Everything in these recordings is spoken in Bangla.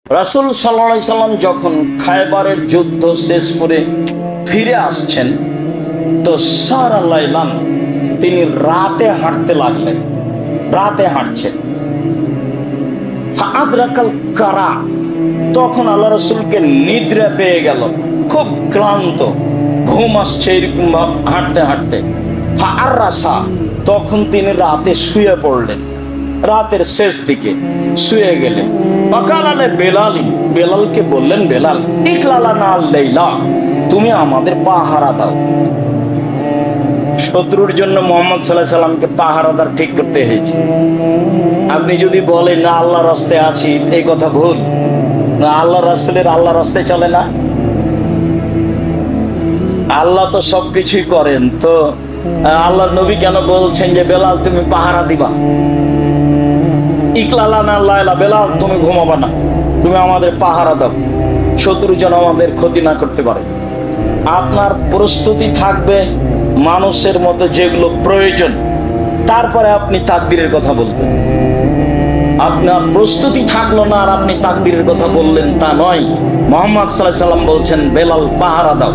রাসূল সাল্লাল্লাহু আলাইহি সাল্লাম যখন খায়বারের যুদ্ধ শেষ করে ফিরে আসছেন, তো সারা লাইলান তিনি রাতে হাঁটতে লাগলেন। রাতে হাঁটছেন, ফাআদরাকাল কারা, তখন আল্লাহ রাসূলকে নিদ্রা পেয়ে গেল, খুব ক্লান্ত, ঘুম আসছে এরকম হাঁটতে হাঁটতে। ফাআররাসা, তখন তিনি রাতে শুয়ে পড়লেন, রাতের শেষ দিকে শুয়ে গেলেন। ওয়াকালালে বেলাল, বেলালকে বললেন, বেলাল ইকলালানা লাইলা, তুমি আমাদের পাহারা দাও। শত্রুর জন্য মুহাম্মদ সাল্লাল্লাহু আলাইহি সাল্লামকে পাহারাদার ঠিক করতে হয়েছে। আপনি যদি বলেন না আল্লাহর রাস্তায় আছি, এই কথা ভুল। না, আল্লাহর রাসূলের আল্লাহর রাস্তায় চলে না। আল্লাহ তো সবকিছুই করেন, তো আল্লাহর নবী কেন বলছেন যে বেলাল তুমি পাহারা দিবা? ইকলালানা লাইলা, বেলাল তুমি ঘুমাবা না, তুমি আমাদের পাহারা দাও, শত্রু যেন আমাদের ক্ষতি না করতে পারে। আপনার প্রস্তুতি থাকবে মানুষের মতো যেগুলো প্রয়োজন, তারপরে আপনি তাকদীরের কথা বলবেন। আপনার প্রস্তুতি থাকলো না আর আপনি তাকদীরের কথা বললেন, তা নয়। মুহাম্মদ সাল্লাল্লাহু আলাইহি সাল্লাম বলছেন বেলাল পাহারা দাও।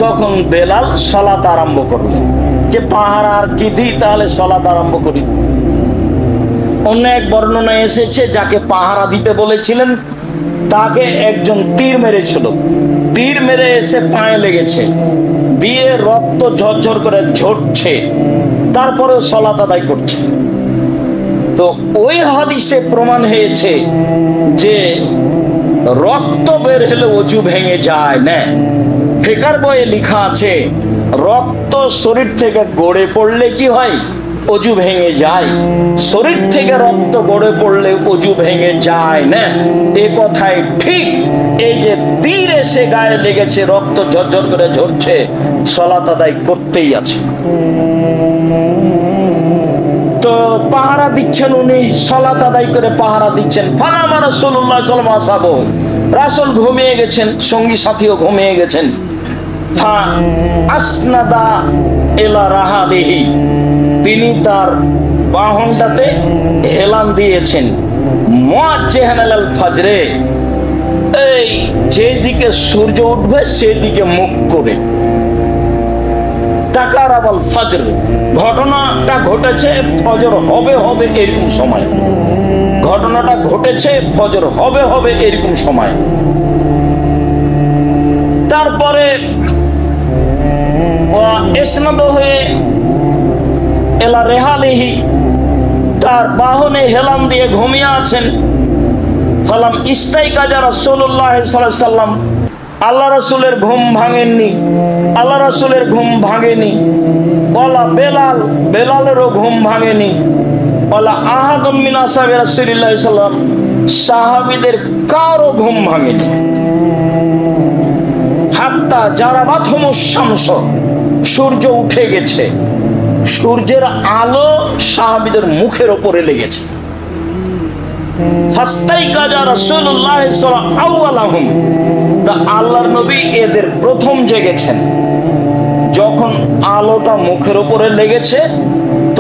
তখন বেলাল সালাত আরম্ভ করলেন, যে পাহারা আর কি দিই, তাহলে সালাত আরম্ভ করি। অন্য এক বর্ণনায় এসেছে যাকে পাহারা দিতে বলেছিলেন তাকে একজন তীর মেরেছিল, তীর মেরে এসে পায়ে লেগেছে, দিয়ে রক্ত ঝরঝর করে ঝরছে, তারপরেও সালাত আদায় করছে। তো ওই হাদিসে প্রমাণ হয়েছে যে রক্ত বের হলে অজু ভেঙে যায় না। ফিকার বইয়ে লেখা আছে রক্ত শরীর থেকে গড়ে পড়লে কি হয়? অজু ভেঙে যায়। শরীর থেকে রক্ত গড়ে পড়লে অজু ভেঙে যায় না, এ কথাই ঠিক। এই যে তীর এসে গায়ে লেগেছে, রক্ত ঝরঝর করে ঝরছে, সালাত আদায় করতেই আছে। তো পাহারা দিচ্ছেন উনি, সালাত আদায় করে পাহারা দিচ্ছেন। ফানামা রাসূলুল্লাহ সাল্লাল্লাহু আলাইহি ওয়াসাল্লাম, রাসূল ঘুমিয়ে গেছেন, সঙ্গী সাথীও ঘুমিয়ে গেছেন। ফা আসনাদা ইলা রাহালিহি, তিনি তার বাহনটাতে হেলান দিয়েছেন। মুআজ্জিহান আল ফাজরে, এই যেদিকে সূর্য উঠবে সেদিকে মুখ করে। তাকারাবাল ফজর, ঘটনাটা ঘটেছে ফজর হবে হবে এরকম সময়, ঘটনাটা ঘটেছে ফজর হবে হবে এরকম সময়। তারপরে ইসনাদ হয়ে এলা রেহালিহি, তার বাহনে হেলান দিয়ে ঘুমিয়ে আছেন। ফালাম ইস্তাইকাজা রাসূলুল্লাহ সাল্লাল্লাহু আলাইহি সাল্লাম, আল্লাহ রাসূলের ঘুম ভাঙেননি, আল্লাহ রাসূলের ঘুম ভাঙেনি। বলা বেলাল, বেলালেরও ঘুম ভাঙেনি। বলা আহাদুম মিন আসহাবি রাসূলিল্লাহ সাল্লাল্লাহু আলাইহি সাল্লাম, সাহাবীদের কারো ঘুম ভাঙেনি। হাত্তা জারাবাতহুমুশ শামস, সূর্য উঠে গেছে, সূর্যের আলো সাহাবীদের মুখের উপরে লেগেছে। ফাস্তাইকাজা রাসূলুল্লাহ সাল্লাল্লাহু আউয়ালাহুম, তা আল্লাহর নবী এদের প্রথম জেগেছেন। যখন আলোটা মুখের উপরে লেগেছে,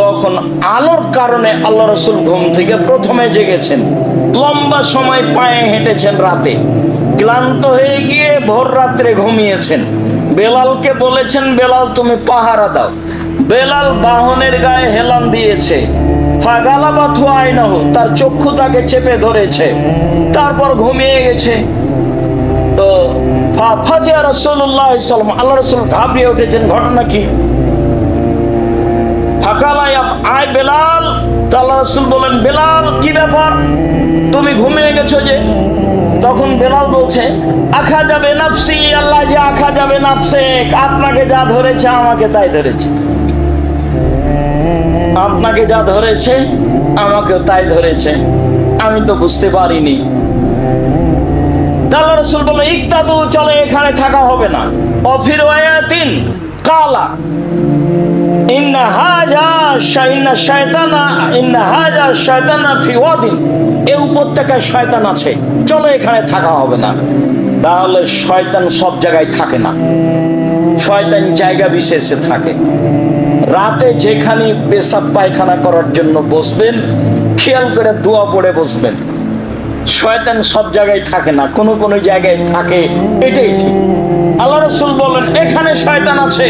তখন আলোর কারণে আল্লাহ রাসূল ঘুম থেকে প্রথমে জেগেছেন। লম্বা সময় পায়ে হেঁটেছেন, রাতে ক্লান্ত হয়ে গিয়ে ভোর রাত্রে ঘুমিয়েছেন। বেলালকে বলেছেন বেলাল তুমি পাহারা দাও। বেলাল বাহনের গায়ে হেলান দিয়েছে। ফাগালাবাতহু আইনাহু, তার চক্ষু তাকে চেপে ধরেছে, তারপর ঘুমিয়ে গেছে। তো ফাজিয়া রাসূলুল্লাহ সাল্লাল্লাহু আলাইহি ওয়াসাল্লাম, আল্লাহ রাসূল ঘাবড়িয়ে উঠেছেন, ঘটনা কি? ফাকালায়া আয় বেলাল, আল্লাহ রাসূল বলেন বেলাল কি ব্যাপার, তুমি ঘুমিয়ে গেছো যে? তখন বেলাল বলছে আখা যাবে নাফসি, আল্লাহ যে আখা যাবে নাফসে, আপনাকে যা ধরেছে আমাকে তাই ধরেছে, আপনাকে যা ধরেছে আমাকেও তাই ধরেছে, আমি তো বুঝতে পারিনি। আল্লাহ রাসূল বললেন ইক্তাদু, চলে এখানে থাকা হবে না। অফির ওয়ায়াতিন কালা ইন্না হাজা শাইনা শায়তানা, ইন্না হাজা শায়তানা ফি ওয়াদিন, এই উপত্যকায় শয়তান আছে, চলো এখানে থাকা হবে না। তাহলে শয়তান সব জায়গায় থাকে না, শয়তান জায়গা বিশেষে থাকে। রাতে যেখানে পেশাব পায়খানা করার জন্য বসবেন, খেয়াল করে দোয়া পড়ে বসবেন। শয়তান সব জায়গায় থাকে না, কোনো কোনো জায়গায় থাকে, এটাই ঠিক। আল্লাহ রাসূল বলেন, এখানে শয়তান আছে,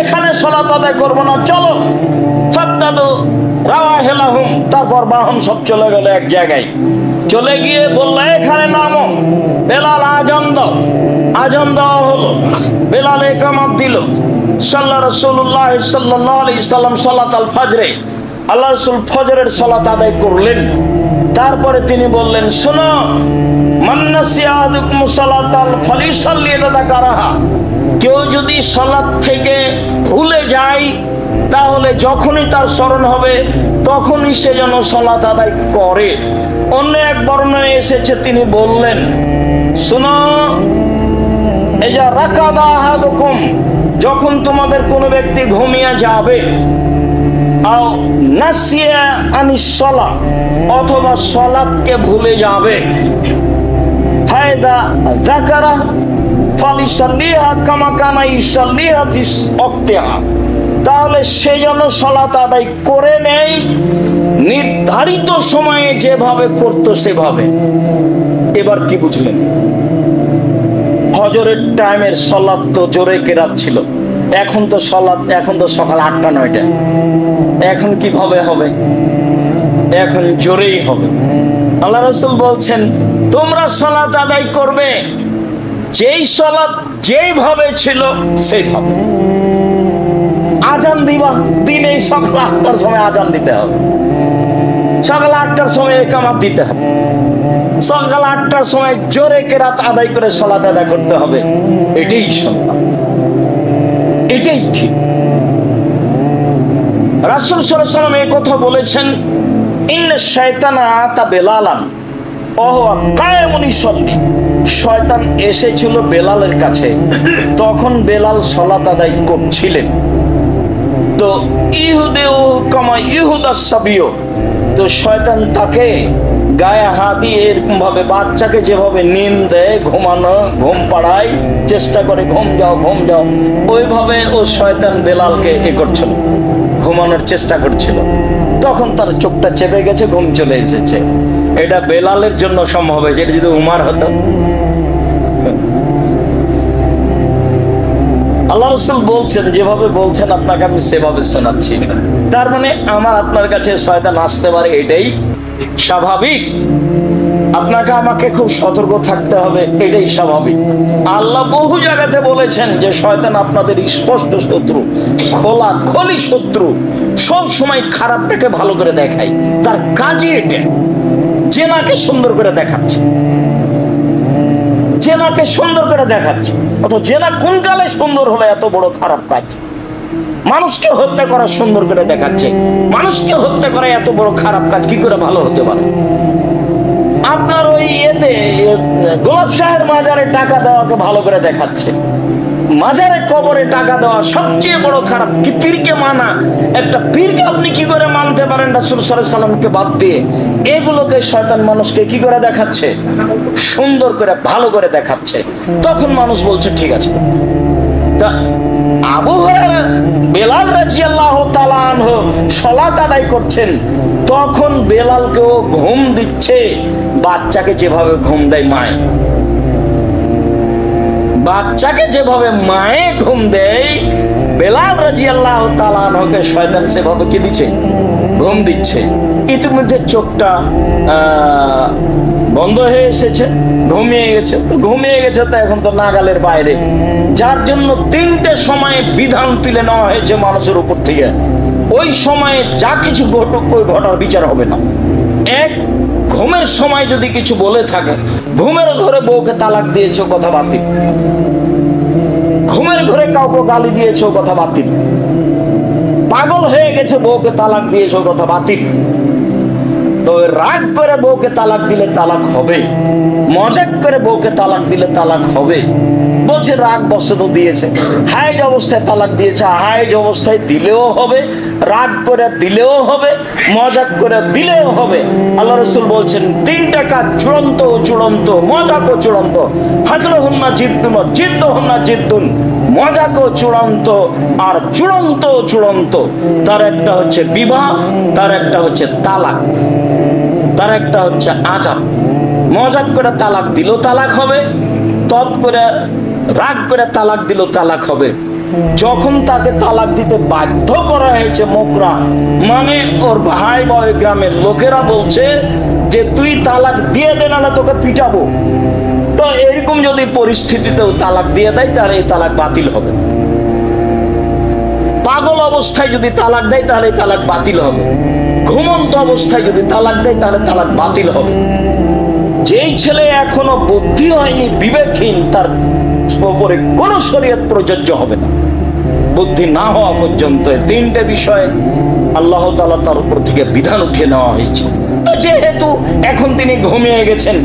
এখানে সালাত আদায় করব না, চলো। ফাত্তাদু রাওয়াহিলাহুম, তারপর বাহন সব চলে গেল এক জায়গায়। চলে গিয়ে বলল, এখানে নামো। বেলাল আজান দাও। আজান দেওয়া হলো, বেলাল ইকামত দিল। সাল্লা রাসূলুল্লাহ সাল্লাল্লাহু আলাইহি সাল্লাম সালাতুল ফজরে, আল্লাহ রাসূল ফজরের সালাত আদায় করলেন। তারপরে তিনি বললেন, শোনো, মান নাসিয়া আহাদুকুম সালাতাল ফালিসাল্লি ইযা যাকারাহা, কেউ যদি সালাত থেকে ভুলে যায় তাহলে যখনই তার স্মরণ হবে তখনই সে যেন সালাত আদায় করে। অন্য এক বর্ণনায় এসেছে, তিনি বললেন, শোনো, ইযা রাকাদা আহাদুকুম, যখন তোমাদের কোনো ব্যক্তি ঘুমিয়ে যাবে, আও নাসিয়া আনিস সালাত, অথবা সালাতকে ভুলে যাবে, ফায়দা যাকারা ফালিসাল্লিহা কামা কানা ইসাল্লিহা ফি ওয়াক্তিহা, তাহলে সে যেন সালাত আদায় করে নেয় নির্ধারিত সময়ে যেভাবে করতো সেভাবে। এবার কি বুঝলেন? ফজরের টাইমের সালাত তো জোরে কেরাত ছিল, এখন তো সালাত, এখন তো সকাল 8টা 9টা, এখন কিভাবে হবে? এখন জোরেই হবে। আল্লাহ রাসূল বলছেন, তোমরা সালাত আদায় করবে যেই সালাত যেইভাবে ছিল সেইভাবে। আজান দিবা, দিনেই সকাল 8টার সময় আজান দিতে হবে, সকাল 8টার সময় ইকামত দিতে হবে, সকাল 8টার সময় জোরে কেরাত আদায় করে সালাত আদায় করতে হবে। এটাই সুন্নাত, এটাই ঠিক। রাসূল সাল্লাল্লাহু আলাইহি ওয়াসাল্লাম এই কথা বলেছেন, ইন্না শায়তানা আতা বেলালান ওয়া কায়মুন ইসাল্লি, শয়তান এসেছিল বেলালের কাছে, তখন বেলাল সালাত আদায় করছিলেন। তো ইহুদেউ কামা ইহুদাস সাবিয়্য, তো শয়তান তাকে গায়ে হাত দিয়ে এরকম ভাবে বাচ্চাকে যেভাবে নিম দেয়, ঘুমানো, ঘুম পাড়ায় চেষ্টা করে, ঘুম যাও ঘুম যাও, ওইভাবে ও শয়তান বেলালকে করছিল, ঘুমানোর চেষ্টা করছিল। তখন তার চোখটা চেপে গেছে, ঘুম চলে এসেছে। এটা বেলালের জন্য সম্ভব হয়েছে, এটা যদি উমার হতো। আল্লাহ রাসূল বলছেন, যেভাবে বলছেন আপনাকে আমি সেভাবে শোনাচ্ছি। তার মানে আমার আপনার কাছে শয়তান আসতে পারে, এটাই স্বাভাবিক। আপনাকে আমাকে খুব সতর্ক থাকতে হবে, এটাই স্বাভাবিক। আল্লাহ বহু জায়গাতে বলেছেন যে শয়তান আপনাদের স্পষ্ট শত্রু, খোলাখুলি শত্রু, সব সময় খারাপটাকে ভালো করে দেখায়। তার কাজই এটা, জেনাকে সুন্দর করে দেখাচ্ছে, জেনাকে সুন্দর করে দেখাচ্ছে। অত জেনা কোন কালে সুন্দর হলো এত বড় খারাপ কাজ? মানুষকে হত্যা করা সুন্দর করে দেখাচ্ছে, মানুষকে হত্যা করা এত বড় খারাপ কাজ কি করে ভালো হতে পারে? আপনার ওই এতে গোলাপ শাহের মাজারে টাকা দেওয়াকে ভালো করে দেখাচ্ছে, মাজারে কবরে টাকা দেওয়া সবচেয়ে বড় খারাপ। কি পীরকে মানা, একটা পীরকে আপনি কি করে মানতে পারেন রাসূল সাল্লাল্লাহু আলাইহি সাল্লামকে বাদ দিয়ে? এগুলোকে শয়তান মানুষকে কি করে দেখাচ্ছে? সুন্দর করে ভালো করে দেখাচ্ছে। তখন মানুষ বলছে ঠিক আছে। তা আবু হুরায়রা বেলাল রাদিয়াল্লাহু তাআলা আনহু সালাত আদায় করছেন, তখন বেলালকেও ঘুম দিচ্ছে, বাচ্চাকে যেভাবে ঘুম দেয় মায়, বাচ্চাকে যেভাবে মায়ে ঘুম দেয়, বেলাল রাদিয়াল্লাহু তাআলা আনহুকে শয়তান সেভাবে কি দিচ্ছে? ঘুম দিচ্ছে। ইতিমধ্যে চোখটা বন্ধ হয়ে এসেছে, ঘুমিয়ে গেছে। ঘুমিয়ে গেছে তো এখন তো নাগালের বাইরে, যার জন্য 3টে সময়ে বিধান তুলে নেওয়া হয়েছে মানুষের উপর থেকে। ওই সময়ে যা কিছু ঘটুক, ওই ঘটার বিচার হবে না। এক, ঘুমের সময় যদি কিছু বলে থাকে, ঘুমের ঘরে বউকে তালাক দিয়েছো, কথা বাতিল। ঘুমের ঘরে কাউকে গালি দিয়েছো, কথা বাতিল। পাগল হয়ে গেছে, বউকে তালাক দিয়েছো, কথা বাতিল। তবে রাগ করে বউকে তালাক দিলে তালাক হবে, মজাক করে বউকে তালাক দিলে তালাক হবে। বলছে রাগ বসে তো দিয়েছে, হাইজ অবস্থায় তালাক দিয়েছে, হাইজ অবস্থায় দিলেও হবে, রাগ করে দিলেও হবে, মজাক করে দিলেও হবে। আল্লাহ রাসূল বলছেন তিনটা কাজ চূড়ান্ত ও চূড়ান্ত, মজাক ও চূড়ান্ত। হাজলহুন্না জিদ্দুন জিদ্দুহুন্না জিদ্দুন, মজাক ও চূড়ান্ত আর চূড়ান্ত ও চূড়ান্ত। তার একটা হচ্ছে বিবাহ, তার একটা হচ্ছে তালাক, তার একটা হচ্ছে আযাব। মজাক করে তালাক দিল তালাক হবে, তৎ করে রাগ করে তালাক দিল তালাক হবে। যখন তাকে তালাক দিতে বাধ্য করা হয়েছে মোকরা, মানে ওর ভাই বা ওই গ্রামের লোকেরা বলছে যে তুই তালাক দিয়ে দে, না তোকে পিটাবো, তো এরকম যদি পরিস্থিতিতেও তালাক দিয়ে দেয় তাহলে এই তালাক বাতিল হবে। পাগল অবস্থায় যদি তালাক দেয় তাহলে এই তালাক বাতিল হবে। ঘুমন্ত অবস্থায় যদি তালাক দেয় তাহলে তালাক বাতিল হবে। যেই ছেলে এখনো বুদ্ধি হয়নি, বিবেকহীন, তার উপরে কোনো শরীয়ত প্রযোজ্য হবে না বুদ্ধি না হওয়া পর্যন্ত। তিনটে বিষয়ে আল্লাহ তাআলা তার উপর থেকে বিধান উঠিয়ে নেওয়া হয়েছে। তো যেহেতু এখন তিনি ঘুমিয়ে গেছেন,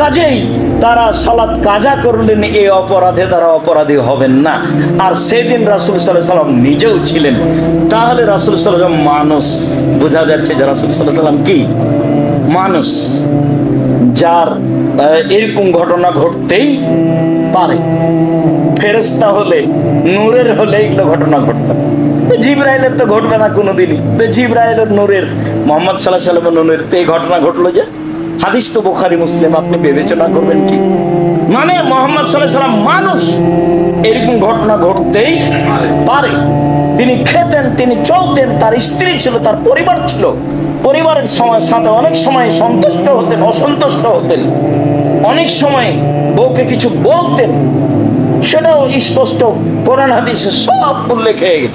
কাজেই তারা সালাত কাজা করলেন, এই অপরাধে তারা অপরাধী হবেন না। আর সেদিন রাসূল সাল্লাল্লাহু আলাইহি ওয়াসাল্লাম নিজেও ছিলেন, তাহলে রাসূল সাল্লাল্লাহু আলাইহি ওয়াসাল্লাম মানুষ, বোঝা যাচ্ছে যে রাসূল সাল্লাল্লাহু আলাইহি ওয়াসাল্লাম কি মানুষ, যার এরকম ঘটনা ঘটতেই পারে। ফেরেশতা হলে, নূরের হলে এগুলো ঘটনা ঘটতো। জিবরাইলের তো ঘটবে না কোনোদিনই। জিবরাইলের নূরের, মুহাম্মদ সাল্লাল্লাহু আলাইহি ওয়াসাল্লামের নূরের তো এই ঘটনা ঘটলো যে, হাদিস তো বুখারী মুসলিম, আপনি বিবেচনা করবেন কি? মানে মুহাম্মদ সাল্লাল্লাহু আলাইহি ওয়াসাল্লাম মানুষ, এরকম ঘটনা ঘটতেই পারে। তিনি খেতেন, তিনি চলতেন, তার স্ত্রী ছিল, তার পরিবার ছিল, পরিবারের সাথে অনেক সময় সন্তুষ্ট হতেন, অসন্তুষ্ট হতেন, অনেক সময় বউকে কিছু বলতেন, সেটাও স্পষ্ট কোরআন হাদিসে সব উল্লেখ হয়ে গেছে।